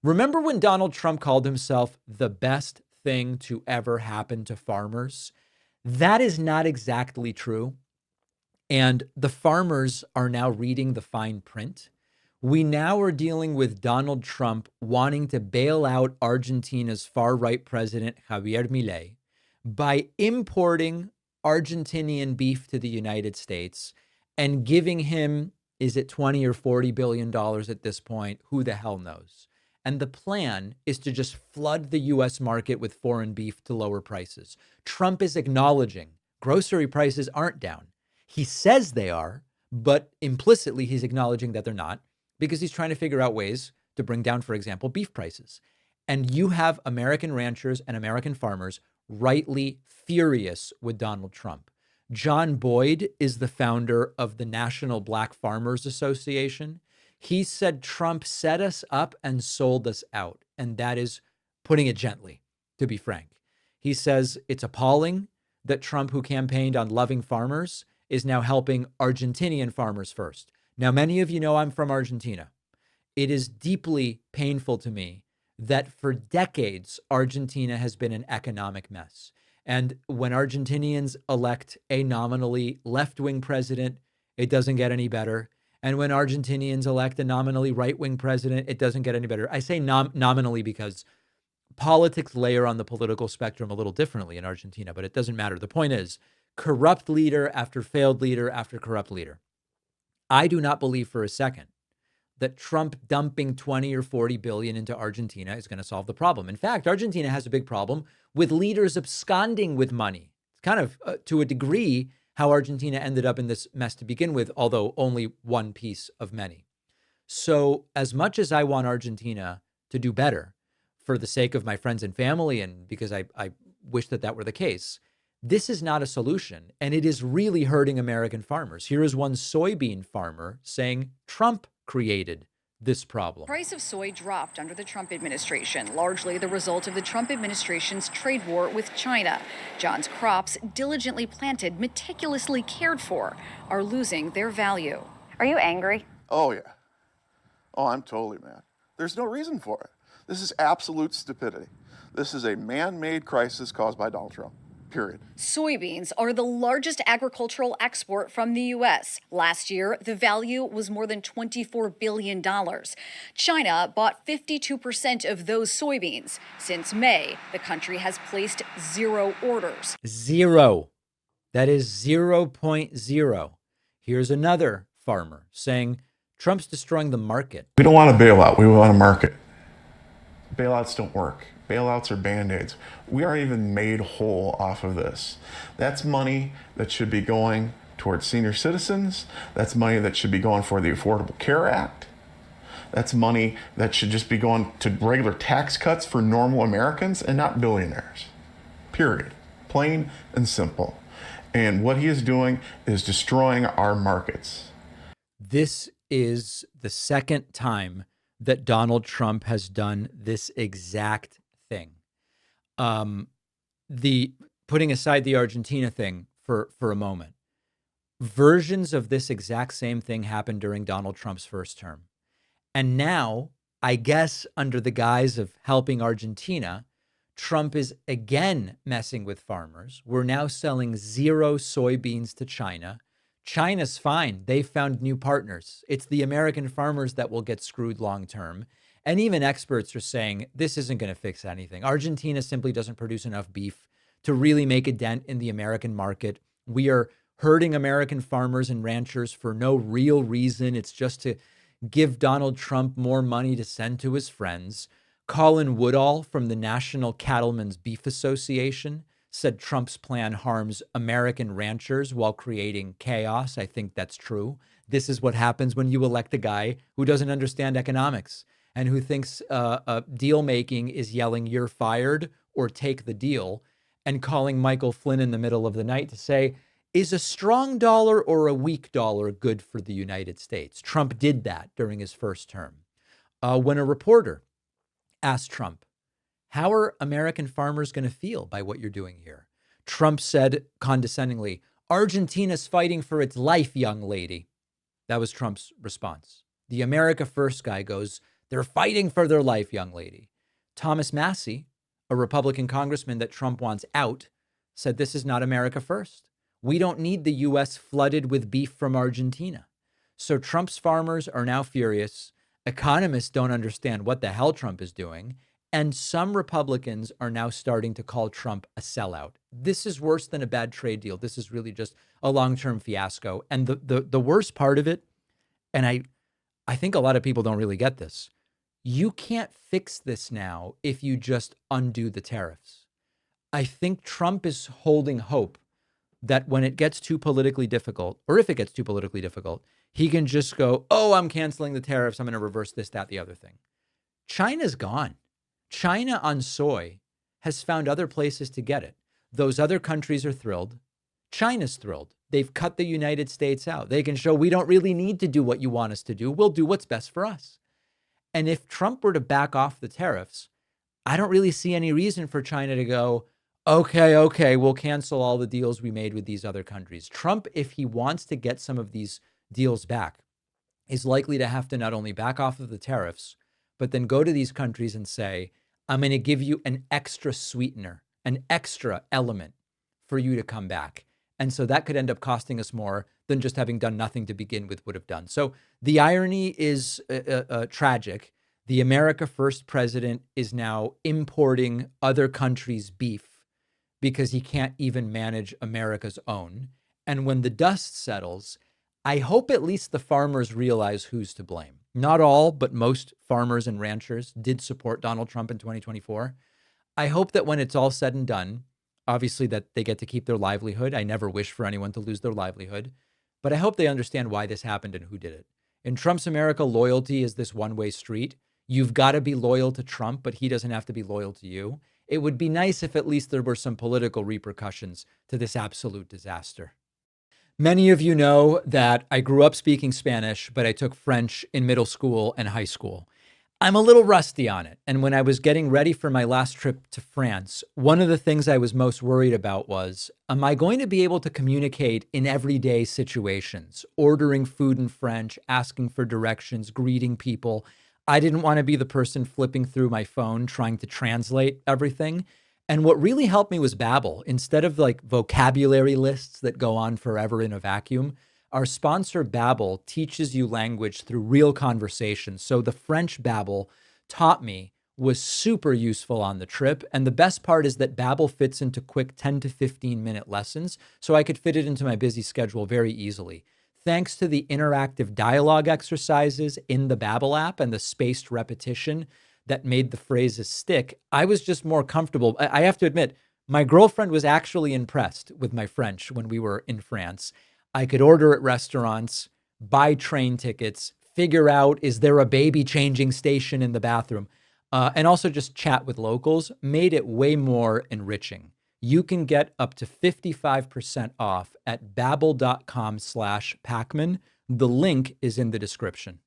Remember when Donald Trump called himself the best thing to ever happen to farmers? That is not exactly true. And the farmers are now reading the fine print. We now are dealing with Donald Trump wanting to bail out Argentina's far right president, Javier Milei, by importing Argentinian beef to the United States and giving him, is it 20 or 40 billion dollars at this point? Who the hell knows? And the plan is to just flood the US market with foreign beef to lower prices. Trump is acknowledging grocery prices aren't down. He says they are, but implicitly he's acknowledging that they're not because he's trying to figure out ways to bring down, for example, beef prices. And you have American ranchers and American farmers rightly furious with Donald Trump. John Boyd is the founder of the National Black Farmers Association. He said Trump set us up and sold us out. And that is putting it gently, to be frank. He says it's appalling that Trump, who campaigned on loving farmers, is now helping Argentinian farmers first. Now, many of you know I'm from Argentina. It is deeply painful to me that for decades, Argentina has been an economic mess. And when Argentinians elect a nominally left-wing president, it doesn't get any better. And when Argentinians elect a nominally right-wing president, it doesn't get any better. I say nominally because politics layer on the political spectrum a little differently in Argentina, but it doesn't matter. The point is, corrupt leader after failed leader after corrupt leader. I do not believe for a second that Trump dumping 20 or 40 billion into Argentina is going to solve the problem. In fact, Argentina has a big problem with leaders absconding with money. It's kind of, to a degree, how Argentina ended up in this mess to begin with, although only one piece of many. So as much as I want Argentina to do better for the sake of my friends and family, and because I wish that that were the case, this is not a solution, and it is really hurting American farmers. Here is one soybean farmer saying Trump created this problem. Price of soy dropped under the Trump administration, largely the result of the Trump administration's trade war with China. John's crops, diligently planted, meticulously cared for, are losing their value. Are you angry? Oh, yeah. Oh, I'm totally mad. There's no reason for it. This is absolute stupidity. This is a man-made crisis caused by Donald Trump. Period. Soybeans are the largest agricultural export from the U.S. Last year, the value was more than $24 billion. China bought 52% of those soybeans. Since May, the country has placed 0 orders. Zero. That is 0.0. Here's another farmer saying Trump's destroying the market. We don't want a bailout. We want a market. Bailouts don't work. Bailouts are Band-Aids. We aren't even made whole off of this. That's money that should be going towards senior citizens. That's money that should be going for the Affordable Care Act. That's money that should just be going to regular tax cuts for normal Americans and not billionaires. Period. Plain and simple. And what he is doing is destroying our markets. This is the second time that Donald Trump has done this exact thing. The putting aside the Argentina thing for a moment, versions of this exact same thing happened during Donald Trump's first term. And now, I guess under the guise of helping Argentina, Trump is again messing with farmers. We're now selling 0 soybeans to China. China's fine. They found new partners. It's the American farmers that will get screwed long term. And even experts are saying this isn't going to fix anything. Argentina simply doesn't produce enough beef to really make a dent in the American market. We are hurting American farmers and ranchers for no real reason. It's just to give Donald Trump more money to send to his friends. Colin Woodall from the National Cattlemen's Beef Association said Trump's plan harms American ranchers while creating chaos. I think that's true. This is what happens when you elect a guy who doesn't understand economics and who thinks deal making is yelling, "You're fired," or "Take the deal," and calling Michael Flynn in the middle of the night to say, is a strong dollar or a weak dollar good for the United States? Trump did that during his first term. When a reporter asked Trump, how are American farmers going to feel by what you're doing here? Trump said condescendingly, "Argentina's fighting for its life, young lady." That was Trump's response. The America First guy goes, They're fighting for their life, young lady. Thomas Massie, a Republican congressman that Trump wants out, said this is not America first. We don't need the U.S. flooded with beef from Argentina. So Trump's farmers are now furious. Economists don't understand what the hell Trump is doing. And some Republicans are now starting to call Trump a sellout. This is worse than a bad trade deal. This is really just a long-term fiasco. And the worst part of it, and I think a lot of people don't really get this, you can't fix this now if you just undo the tariffs. I think Trump is holding hope that when it gets too politically difficult, or if it gets too politically difficult, he can just go, oh, I'm canceling the tariffs. I'm going to reverse this, that, the other thing. China's gone. China on soy has found other places to get it. Those other countries are thrilled. China's thrilled. They've cut the United States out. They can show we don't really need to do what you want us to do. We'll do what's best for us. And if Trump were to back off the tariffs, I don't really see any reason for China to go, okay, we'll cancel all the deals we made with these other countries. Trump, if he wants to get some of these deals back, is likely to have to not only back off of the tariffs, but then go to these countries and say, I'm going to give you an extra sweetener, an extra element for you to come back. And so that could end up costing us more than just having done nothing to begin with would have done. So the irony is tragic. The America First president is now importing other countries' beef because he can't even manage America's own. And when the dust settles, I hope at least the farmers realize who's to blame. Not all, but most farmers and ranchers did support Donald Trump in 2024. I hope that when it's all said and done, obviously that they get to keep their livelihood. I never wish for anyone to lose their livelihood, but I hope they understand why this happened and who did it. In Trump's America, loyalty is this one-way street. You've got to be loyal to Trump, but he doesn't have to be loyal to you. It would be nice if at least there were some political repercussions to this absolute disaster. Many of you know that I grew up speaking Spanish, but I took French in middle school and high school. I'm a little rusty on it. And when I was getting ready for my last trip to France, one of the things I was most worried about was, am I going to be able to communicate in everyday situations, ordering food in French, asking for directions, greeting people? I didn't want to be the person flipping through my phone, trying to translate everything. And what really helped me was Babbel. Instead of like vocabulary lists that go on forever in a vacuum, our sponsor Babbel teaches you language through real conversations. So the French Babbel taught me was super useful on the trip. And the best part is that Babbel fits into quick 10 to 15 minute lessons. So I could fit it into my busy schedule very easily. Thanks to the interactive dialogue exercises in the Babbel app and the spaced repetition that made the phrases stick, I was just more comfortable. I have to admit, my girlfriend was actually impressed with my French when we were in France. I could order at restaurants, buy train tickets, figure out, is there a baby changing station in the bathroom? And also just chat with locals, made it way more enriching. You can get up to 55% off at babbel.com/Pakman. The link is in the description.